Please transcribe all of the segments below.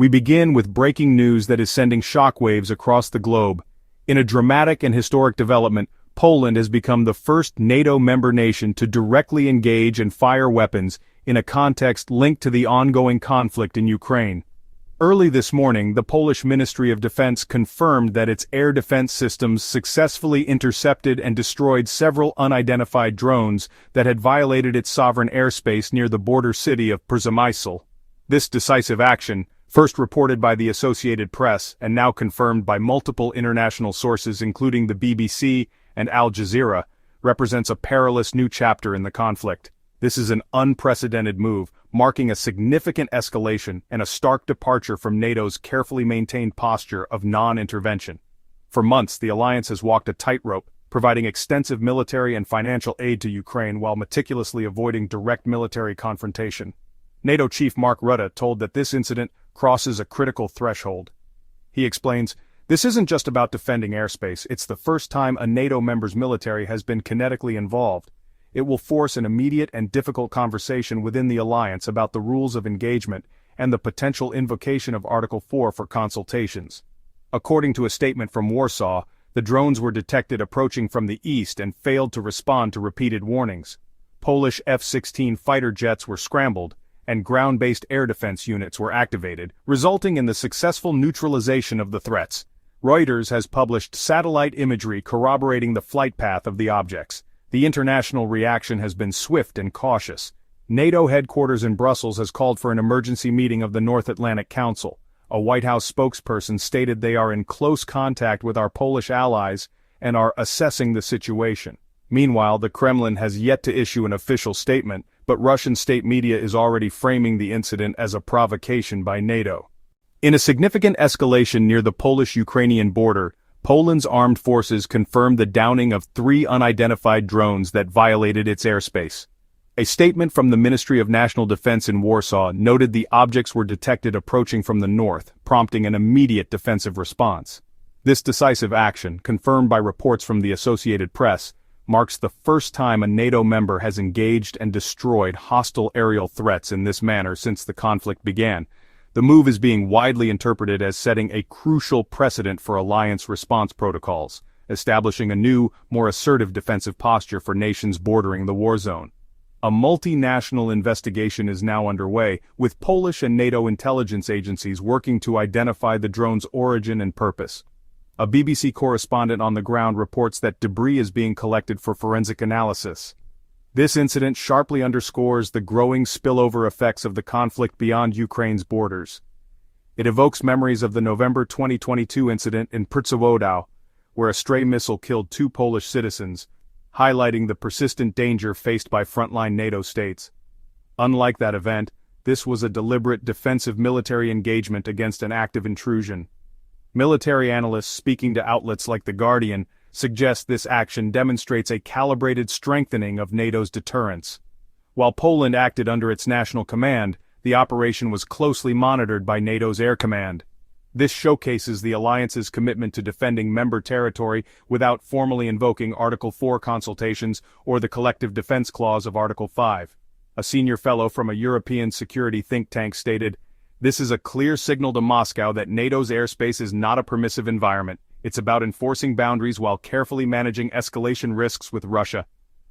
We begin with breaking news that is sending shockwaves across the globe. In a dramatic and historic development, Poland has become the first NATO member nation to directly engage and fire weapons in a context linked to the ongoing conflict in Ukraine. Early this morning, the Polish Ministry of Defense confirmed that its air defense systems successfully intercepted and destroyed several unidentified drones that had violated its sovereign airspace near the border city of Przemysl. This decisive action, first reported by the Associated Press and now confirmed by multiple international sources including the BBC and Al Jazeera, represents a perilous new chapter in the conflict. This is an unprecedented move, marking a significant escalation and a stark departure from NATO's carefully maintained posture of non-intervention. For months, the alliance has walked a tightrope, providing extensive military and financial aid to Ukraine while meticulously avoiding direct military confrontation. NATO chief Mark Rutte told that this incident crosses a critical threshold. He explains, "This isn't just about defending airspace, it's the first time a NATO member's military has been kinetically involved. It will force an immediate and difficult conversation within the alliance about the rules of engagement and the potential invocation of Article 4 for consultations." According to a statement from Warsaw, the drones were detected approaching from the east and failed to respond to repeated warnings. Polish F-16 fighter jets were scrambled, and ground-based air defense units were activated, resulting in the successful neutralization of the threats. Reuters has published satellite imagery corroborating the flight path of the objects. The international reaction has been swift and cautious. NATO headquarters in Brussels has called for an emergency meeting of the North Atlantic Council. A White House spokesperson stated they are in close contact with our Polish allies and are assessing the situation. Meanwhile, the Kremlin has yet to issue an official statement, but Russian state media is already framing the incident as a provocation by NATO. In a significant escalation near the Polish-Ukrainian border, Poland's armed forces confirmed the downing of 3 unidentified drones that violated its airspace. A statement from the Ministry of National Defense in Warsaw noted the objects were detected approaching from the north, prompting an immediate defensive response. This decisive action, confirmed by reports from the Associated Press, marks the first time a NATO member has engaged and destroyed hostile aerial threats in this manner since the conflict began. The move is being widely interpreted as setting a crucial precedent for alliance response protocols, establishing a new, more assertive defensive posture for nations bordering the war zone. A multinational investigation is now underway, with Polish and NATO intelligence agencies working to identify the drone's origin and purpose. A BBC correspondent on the ground reports that debris is being collected for forensic analysis. This incident sharply underscores the growing spillover effects of the conflict beyond Ukraine's borders. It evokes memories of the November 2022 incident in Przewodów, where a stray missile killed 2 Polish citizens, highlighting the persistent danger faced by frontline NATO states. Unlike that event, this was a deliberate defensive military engagement against an active intrusion. Military analysts speaking to outlets like The Guardian suggest this action demonstrates a calibrated strengthening of NATO's deterrence. While Poland acted under its national command, the operation was closely monitored by NATO's Air Command. This showcases the alliance's commitment to defending member territory without formally invoking Article 4 consultations or the collective defense clause of Article 5. A senior fellow from a European security think tank stated, "This is a clear signal to Moscow that NATO's airspace is not a permissive environment. It's about enforcing boundaries while carefully managing escalation risks with Russia."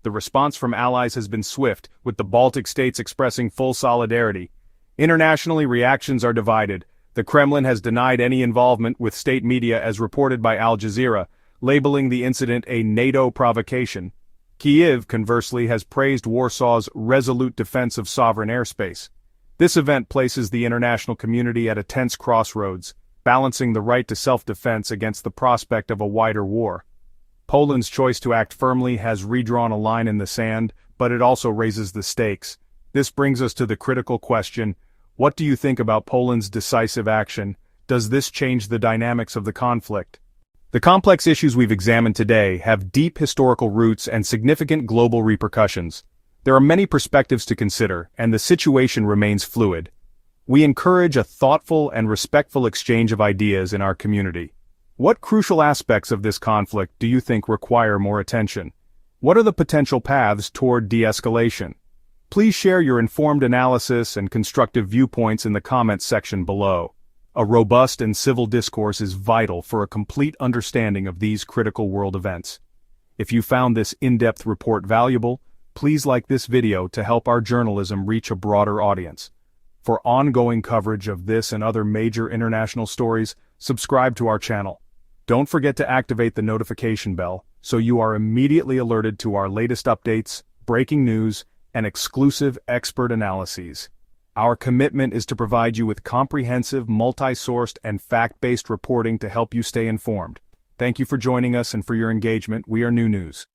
The response from allies has been swift, with the Baltic states expressing full solidarity. Internationally, reactions are divided. The Kremlin has denied any involvement with state media as reported by Al Jazeera, labeling the incident a NATO provocation. Kyiv, conversely, has praised Warsaw's resolute defense of sovereign airspace. This event places the international community at a tense crossroads, balancing the right to self-defense against the prospect of a wider war. Poland's choice to act firmly has redrawn a line in the sand, but it also raises the stakes. This brings us to the critical question: what do you think about Poland's decisive action? Does this change the dynamics of the conflict? The complex issues we've examined today have deep historical roots and significant global repercussions. There are many perspectives to consider, and the situation remains fluid. We encourage a thoughtful and respectful exchange of ideas in our community. What crucial aspects of this conflict do you think require more attention? What are the potential paths toward de-escalation? Please share your informed analysis and constructive viewpoints in the comments section below. A robust and civil discourse is vital for a complete understanding of these critical world events. If you found this in-depth report valuable, please like this video to help our journalism reach a broader audience. For ongoing coverage of this and other major international stories, subscribe to our channel. Don't forget to activate the notification bell so you are immediately alerted to our latest updates, breaking news, and exclusive expert analyses. Our commitment is to provide you with comprehensive, multi-sourced, and fact-based reporting to help you stay informed. Thank you for joining us and for your engagement. We are New News.